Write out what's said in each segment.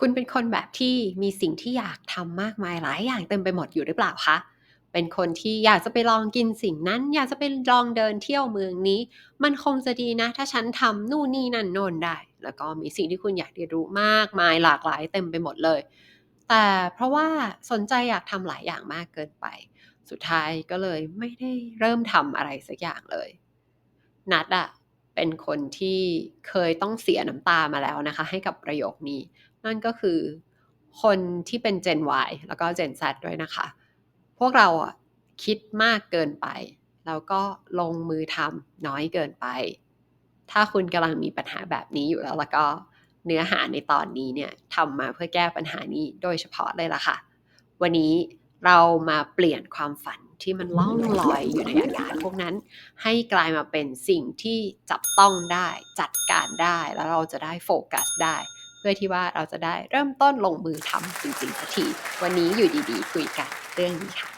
คุณเป็นคนแบบที่มีสิ่งที่อยากทำมากมายหลายอย่างเต็มไปหมดอยู่หรือเปล่าคะเป็นคนที่อยากจะไปลองกินสิ่งนั้นอยากจะไปลองเดินเที่ยวเมืองนี้มันคงจะดีนะถ้าฉันทำนู่นนี่นั่นโน่นได้แล้วก็มีสิ่งที่คุณอยากเรียนรู้มากมายหลากหลายเต็มไปหมดเลยแต่เพราะว่าสนใจอยากทำหลายอย่างมากเกินไปสุดท้ายก็เลยไม่ได้เริ่มทำอะไรสักอย่างเลยนัดอะเป็นคนที่เคยต้องเสียน้ำตามาแล้วนะคะให้กับประโยคนี้ นั่นก็คือคนที่เป็น Gen Y แล้วก็ Gen Z ด้วยนะคะ พวกเราอะคิดมากเกินไป แล้วก็ลงมือทำน้อยเกินไป ถ้าคุณกำลังมีปัญหาแบบนี้อยู่แล้วก็เนื้อหาในตอนนี้เนี่ยทำมาเพื่อแก้ปัญหานี้โดยเฉพาะเลยล่ะค่ะ วันนี้เรามาเปลี่ยนความฝันที่มันล่องลอยอยู่ในอากาศพวกนั้นให้กลายมาเป็นสิ่งที่จับต้องได้จัดการได้แล้วเราจะได้โฟกัสได้เพื่อที่ว่าเราจะได้เริ่มต้นลงมือทำจริงๆสักทีวันนี้อยู่ดีๆคุยกันเรื่องนี้ค่ะ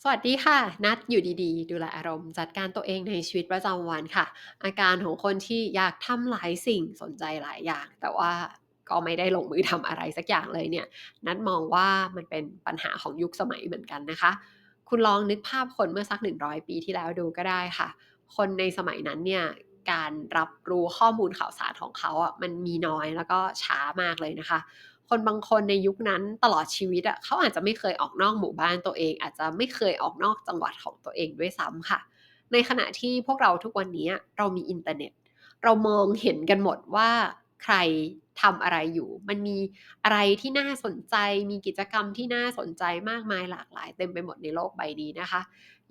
สวัสดีค่ะนัดอยู่ดีๆดูแลอารมณ์จัดการตัวเองในชีวิตประจำวันค่ะอาการของคนที่อยากทำหลายสิ่งสนใจหลายอย่างแต่ว่าก็ไม่ได้ลงมือทำอะไรสักอย่างเลยเนี่ยนัดมองว่ามันเป็นปัญหาของยุคสมัยเหมือนกันนะคะคุณลองนึกภาพคนเมื่อสัก100ปีที่แล้วดูก็ได้ค่ะคนในสมัยนั้นเนี่ยการรับรู้ข้อมูลข่าวสารของเขาอะมันมีน้อยแล้วก็ช้ามากเลยนะคะ คนบางคนในยุคนั้นตลอดชีวิตอะเขาอาจจะไม่เคยออกนอกหมู่บ้านตัวเองอาจจะไม่เคยออกนอกจังหวัดของตัวเองด้วยซ้ำค่ะในขณะที่พวกเราทุกวันนี้เรามีอินเทอร์เน็ตเรามองเห็นกันหมดว่าใครทำอะไรอยู่มันมีอะไรที่น่าสนใจมีกิจกรรมที่น่าสนใจมากมายหลากหลายเต็มไปหมดในโลกใบนี้นะคะ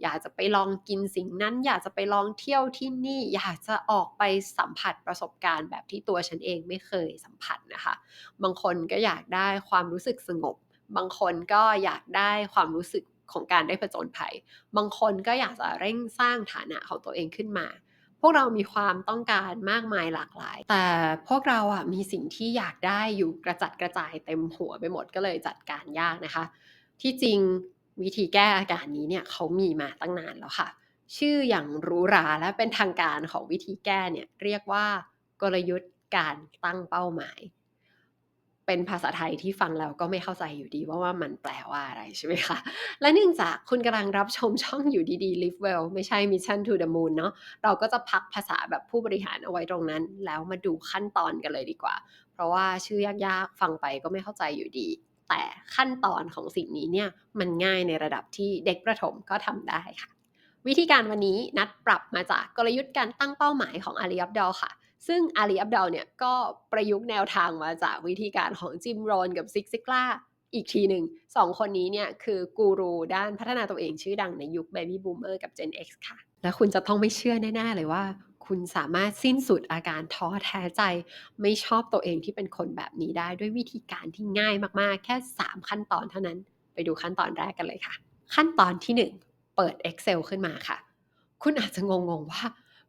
อยากจะไปลองกินสิ่งนั้นอยากจะไปลองเที่ยวที่นี่อยากจะออกไปสัมผัสประสบการณ์แบบที่ตัวฉันเองไม่เคยสัมผัสนะคะ บางคนก็อยากได้ความรู้สึกสงบ บางคนก็อยากได้ความรู้สึกของการได้ผจญภัย บางคนก็อยากจะเร่งสร้างฐานะของตัวเองขึ้นมา พวกเรามีความต้องการมากมายหลากหลาย แต่พวกเราอะมีสิ่งที่อยากได้อยู่กระจัดกระจายเต็มหัวไปหมดก็เลยจัดการยากนะคะ ที่จริงวิธีแก้อาการนี้เนี่ยเขามีมาตั้งนานแล้วค่ะ ชื่ออย่างหรูหราและเป็นทางการของวิธีแก้เนี่ยเรียกว่ากลยุทธ์การตั้งเป้าหมาย เป็นภาษาไทยที่ฟังแล้วก็ไม่เข้าใจอยู่ดีว่ามันแปลว่าอะไรใช่ไหมคะและเนื่องจากคุณกำลังรับชมช่องอยู่ดีๆ Live Well ไม่ใช่ Mission to the Moon เนาะเราก็จะพักภาษาแบบผู้บริหารเอาไว้ตรงนั้นแล้วมาดูขั้นตอนกันเลยดีกว่าเพราะว่าชื่อยากๆฟังไปก็ไม่เข้าใจอยู่ดีแต่ขั้นตอนของสิ่งนี้เนี่ยมันง่ายในระดับที่เด็กประถมก็ทำได้ค่ะ วิธีการวันนี้นัดปรับมาจากกลยุทธ์การตั้งเป้าหมายของอาลีอับดอลค่ะซึ่งอาลีอับดอลเนี่ยก็ประยุกต์แนวทางมาจากวิธีการของจิมโรนกับซิกซิกลาอีกทีหนึ่งสองคนนี้เนี่ยคือกูรูด้านพัฒนาตัวเองชื่อดังในยุค Baby Boomer กับ Gen X ค่ะและคุณจะต้องไม่เชื่อแน่ๆเลยว่าคุณสามารถสิ้นสุดอาการท้อแท้ใจไม่ชอบตัวเองที่เป็นคนแบบนี้ได้ด้วยวิธีการที่ง่ายมากๆแค่3ขั้นตอนเท่านั้นไปดูขั้นตอนแรกกันเลยค่ะขั้นตอนที่1 เปิด Excel ขึ้นมาค่ะ คุณอาจจะงงๆว่า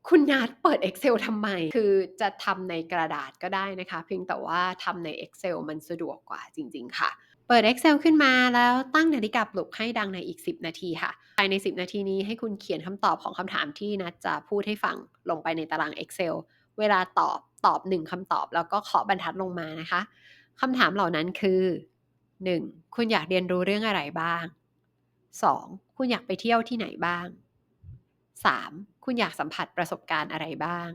คุณนัดเปิด Excel ทำไม คือจะทำในกระดาษก็ได้นะคะเพียงแต่ว่าทำใน Excel มันสะดวกกว่าจริงๆค่ะ เปิด Excel ขึ้นมาแล้วตั้งนาฬิกาปลุกให้ดังในอีก10นาทีค่ะภายใน10นาทีนี้ให้คุณเขียนคำตอบของคำถามที่นัดจะพูดให้ฟังลงไปในตาราง Excel เวลาตอบ1คำตอบแล้วก็เคาะบรรทัดลงมานะคะคำถามเหล่านั้นคือ1คุณอยากเรียนรู้เรื่องอะไรบ้าง2คุณอยากไปเที่ยวที่ไหนบ้าง 3. คุณอยากสัมผัสประสบการณ์อะไรบ้าง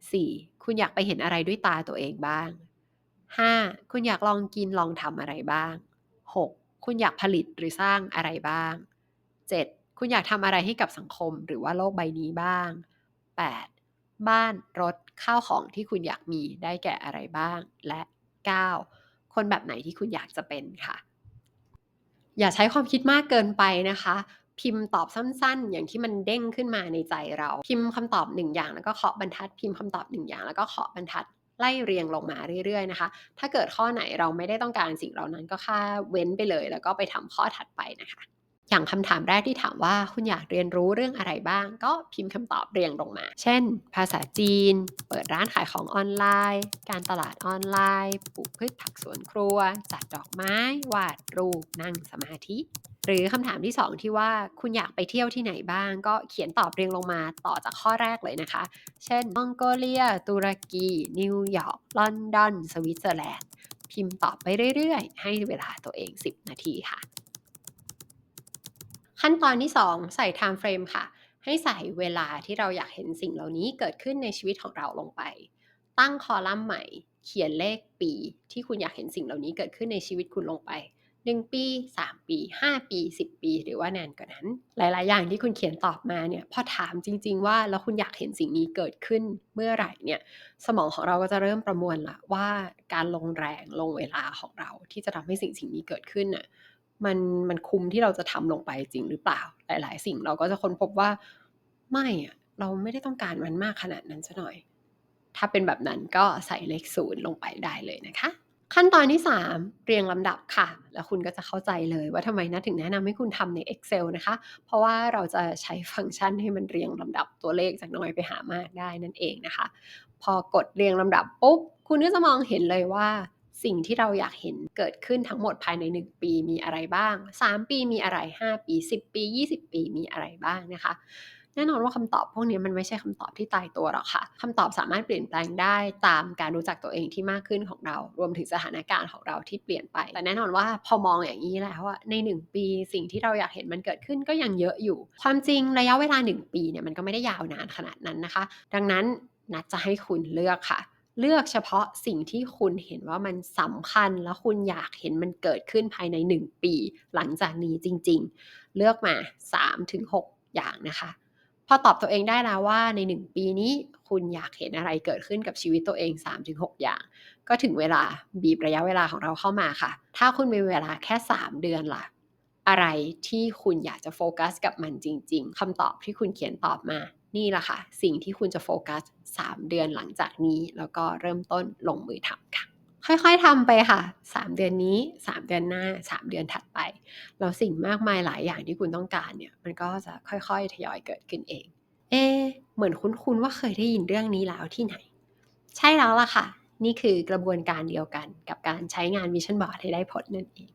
4. คุณอยากไปเห็นอะไรด้วยตาตัวเองบ้าง 5. คุณอยากลองกินลองทำอะไรบ้าง 6. คุณอยากผลิตหรือสร้างอะไรบ้าง 7. คุณอยากทำอะไรให้กับสังคมหรือว่าโลกใบนี้บ้าง 8. บ้านรถข้าวของที่คุณอยากมีได้แก่อะไรบ้าง และ 9. คนแบบไหนที่คุณอยากจะเป็นค่ะ อย่าใช้ความคิดมากเกินไปนะคะพิมพ์ตอบสั้นๆอย่างที่มันเด้งขึ้นมาในใจเราพิมพ์คำตอบ1อย่างแล้วก็เคาะบรรทัดพิมพ์คำตอบ1อย่างแล้วก็เคาะบรรทัดไล่เรียงลงมาเรื่อยๆนะคะถ้าเกิดข้อไหนเราไม่ได้ต้องการสิ่งเหล่านั้นก็ค่าเว้นไปเลยแล้วก็ไปทำข้อถัดไปนะคะ อย่างคำถามแรกที่ถามว่าคุณอยากเรียนรู้เรื่องอะไรบ้างก็พิมพ์คำตอบเรียงลงมาเช่นภาษาจีนเปิดร้านขายของออนไลน์การตลาดออนไลน์ปลูกพืชผักสวนครัวจัดดอกไม้วาดรูปนั่งสมาธิหรือคำถามที่สองที่ว่าคุณอยากไปเที่ยวที่ไหนบ้างก็เขียนตอบเรียงลงมาต่อจากข้อแรกเลยนะคะเช่นมองโกเลียตุรกีนิวยอร์กลอนดอนสวิตเซอร์แลนด์พิมพ์ตอบไปเรื่อยๆให้เวลาตัวเอง10นาทีค่ะ ขั้นตอนที่2ใส่ time frame ค่ะให้ใส่เวลาที่เราอยากเห็นสิ่งเหล่านี้เกิดขึ้นในชีวิตของเราลงไปตั้งคอลัมน์ใหม่เขียนเลขปีที่คุณอยากเห็นสิ่งเหล่านี้เกิดขึ้นในชีวิตคุณลงไป1ปี3ปี5ปี10ปีหรือว่านานกว่านั้นหลายๆอย่างที่คุณเขียนตอบมาเนี่ยพอถามจริงๆว่าแล้วคุณอยากเห็นสิ่งนี้เกิดขึ้นเมื่อไหร่เนี่ยสมองของเราก็จะเริ่มประมวลละว่าการลงแรงลงเวลาของเราที่จะทำให้สิ่งนี้เกิดขึ้นน่ะ มันคุ้มที่เราจะทำลงไปจริงหรือเปล่าหลายๆสิ่งเราก็จะค้นพบว่าไม่อะเราไม่ได้ต้องการมันมากขนาดนั้นซะหน่อยถ้าเป็นแบบนั้นก็ใส่เลข0ลงไปได้เลยนะคะขั้นตอนที่3เรียงลำดับค่ะแล้วคุณก็จะเข้าใจเลยว่าทำไมนะถึงแนะนำให้คุณทำใน Excel นะคะเพราะว่าเราจะใช้ฟังก์ชันให้มันเรียงลำดับตัวเลขจากน้อยไปหามากได้นั่นเองนะคะพอกดเรียงลำดับปุ๊บคุณก็จะมองเห็นเลยว่า สิ่งที่เราอยากเห็นเกิดขึ้นทั้งหมดภายใน1ปีมีอะไรบ้าง3ปีมีอะไร5ปี10ปี20ปีมีอะไรบ้างนะคะแน่นอนว่าคำตอบพวกนี้มันไม่ใช่คำตอบที่ตายตัวหรอกค่ะคำตอบสามารถเปลี่ยนแปลงได้ตามการรู้จักตัวเองที่มากขึ้นของเรารวมถึงสถานการณ์ของเราที่เปลี่ยนไปแต่แน่นอนว่าพอมองอย่างนี้แล้วว่าใน1ปีสิ่งที่เราอยากเห็นมันเกิดขึ้นก็ยังเยอะอยู่ความจริงระยะเวลา1ปีเนี่ยมันก็ไม่ได้ยาวนานขนาดนั้นนะคะดังนั้นนัดจะให้คุณเลือกค่ะ เลือกเฉพาะสิ่งที่คุณเห็นว่ามันสำคัญแล้วคุณอยากเห็นมันเกิดขึ้นภายใน1ปีหลังจากนี้จริงๆเลือกมา3-6อย่างนะคะพอตอบตัวเองได้แล้วว่าใน1ปีนี้คุณอยากเห็นอะไรเกิดขึ้นกับชีวิตตัวเอง3-6อย่างก็ถึงเวลาบีบระยะเวลาของเราเข้ามาค่ะถ้าคุณมีเวลาแค่3เดือนล่ะอะไรที่คุณอยากจะโฟกัสกับมันจริงๆคำตอบที่คุณเขียนตอบมา นี่แหละค่ะสิ่งที่คุณจะโฟกัส3เดือนหลังจากนี้แล้วก็เริ่มต้นลงมือทำค่ะค่อยๆทำไปค่ะ3เดือนนี้3เดือนหน้า3เดือนถัดไปแล้วสิ่งมากมายหลายอย่างที่คุณต้องการเนี่ยมันก็จะค่อยๆทยอยเกิดขึ้นเองเอ๊เหมือนคุ้นๆว่าเคยได้ยินเรื่องนี้แล้วที่ไหนใช่แล้วล่ะค่ะนี่คือกระบวนการเดียวกันกับการใช้งาน Vision Board ให้ได้ผลนั่นเอง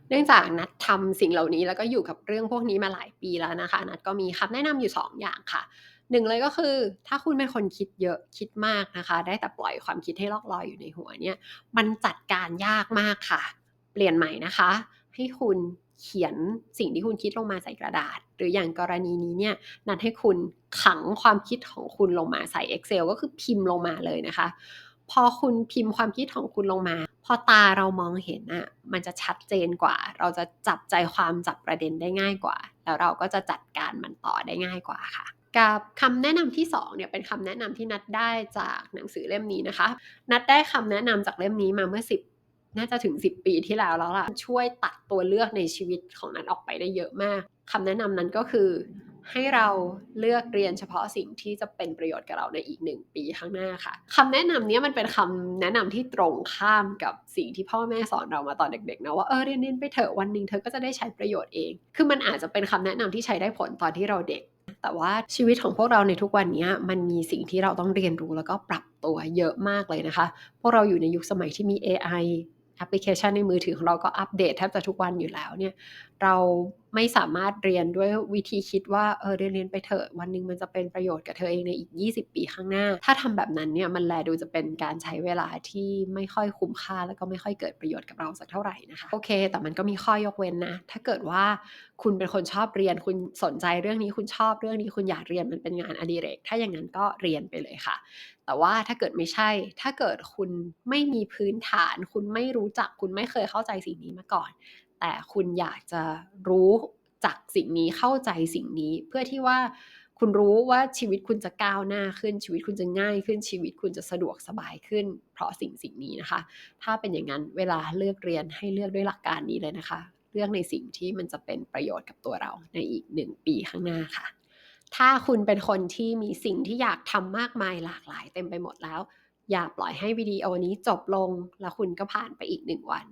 เนื่องจากนัดทำสิ่งเหล่านี้แล้วก็อยู่กับเรื่องพวกนี้มาหลายปีแล้วนะคะนัดก็มีคำแนะนำอยู่2อย่างค่ะ1เลยก็คือถ้าคุณเป็นคนคิดเยอะคิดมากนะคะได้แต่ปล่อยความคิดให้ล่องลอยอยู่ในหัวเนี่ยมันจัดการยากมากค่ะเปลี่ยนใหม่นะคะให้คุณเขียนสิ่งที่คุณคิดลงมาใส่กระดาษหรืออย่างกรณีนี้เนี่ยนัดให้คุณขังความคิดของคุณลงมาใส่ Excel ก็คือพิมพ์ลงมาเลยนะคะ พอคุณพิมพ์ความคิดของคุณลงมาพอตาเรามองเห็นน่ะมันจะชัดเจนกว่าเราจะจับใจความจับประเด็นได้ง่ายกว่าแล้วเราก็จะจัดการมันต่อได้ง่ายกว่าค่ะกับคำแนะนำที่2เนี่ยเป็นคำแนะนำที่นัดได้จากหนังสือเล่มนี้นะคะนัดได้คำแนะนำจากเล่มนี้มาเมื่อ10น่าจะถึง10ปีที่แล้วล่ะช่วยตัดตัวเลือกในชีวิตของนัดออกไปได้เยอะมากคำแนะนำนั้นก็คือให้เราเลือกเรียนเฉพาะสิ่งที่จะเป็นประโยชน์กับเราในอีก1ปีข้างหน้าค่ะคำแนะนำนี้มันเป็นคำแนะนำที่ตรงข้ามกับสิ่งที่พ่อแม่สอนเรามาตอนเด็กๆนะว่าเรียนไปเถอะวันหนึ่งเธอก็จะได้ใช้ประโยชน์เองคือมันอาจจะเป็นคำแนะนำที่ใช้ได้ผลตอนที่เราเด็กแต่ว่าชีวิตของพวกเราในทุกวันนี้มันมีสิ่งที่เราต้องเรียนรู้แล้วก็ปรับตัวเยอะมากเลยนะคะพวกเราอยู่ในยุคสมัยที่มี AI แอปพลิเคชันในมือถือของเราก็อัปเดตแทบจะทุกวันอยู่แล้วเนี่ย เราไม่สามารถเรียนด้วยวิธีคิดว่าเรียนไปเถอะวันหนึ่งมันจะเป็นประโยชน์กับเธอเองในอีก20ปีข้างหน้าถ้าทำแบบนั้นเนี่ยมันแลดูจะเป็นการใช้เวลาที่ไม่ค่อยคุ้มค่าแล้วก็ไม่ค่อยเกิดประโยชน์กับเราสักเท่าไหร่นะคะโอเคแต่มันก็มีข้อยกเว้นนะถ้าเกิดว่าคุณเป็นคนชอบเรียนคุณสนใจเรื่องนี้คุณชอบเรื่องนี้คุณอยากเรียนมันเป็นงานอดิเรกถ้าอย่างนั้นก็เรียนไปเลยค่ะ แต่ว่าถ้าเกิดไม่ใช่ ถ้าเกิดคุณไม่มีพื้นฐาน คุณไม่รู้จัก คุณไม่เคยเข้าใจสิ่งนี้มาก่อน แต่คุณอยากจะรู้จักสิ่งนี้ เข้าใจสิ่งนี้ เพื่อที่ว่าคุณรู้ว่าชีวิตคุณจะก้าวหน้าขึ้น ชีวิตคุณจะง่ายขึ้น ชีวิตคุณจะสะดวกสบายขึ้น เพราะสิ่งนี้นะคะ ถ้าเป็นอย่างนั้นเวลาเลือกเรียนให้เลือกด้วยหลักการนี้เลยนะคะ เลือกในสิ่งที่มันจะเป็นประโยชน์กับตัวเราในอีก1 ปีข้างหน้าค่ะ ถ้าคุณเป็นคนที่มีสิ่งที่อยากทำมากมายหลากหลายเต็มไปหมดแล้วอย่าปล่อยให้วิดีโอนี้จบลงแล้วคุณก็ผ่านไปอีก1 วัน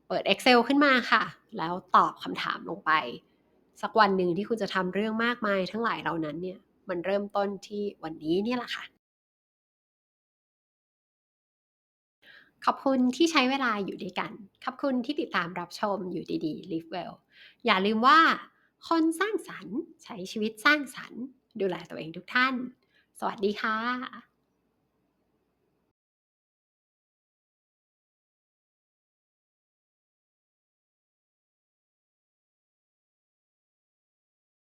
เปิด Excel ขึ้นมาค่ะแล้วตอบคำถามลงไป สักวันหนึ่งที่คุณจะทำเรื่องมากมายทั้งหลายเหล่านั้นเนี่ยมันเริ่มต้นที่วันนี้เนี่ยแหละค่ะขอบคุณที่ใช้เวลาอยู่ด้วยกันขอบคุณที่ติดตามรับชมอยู่ดีๆ Live Well อย่าลืมว่าคนสร้างสรรค์ใช้ชีวิตสร้างสรรค์ดูแลตัวเองทุกท่านสวัสดีค่ะ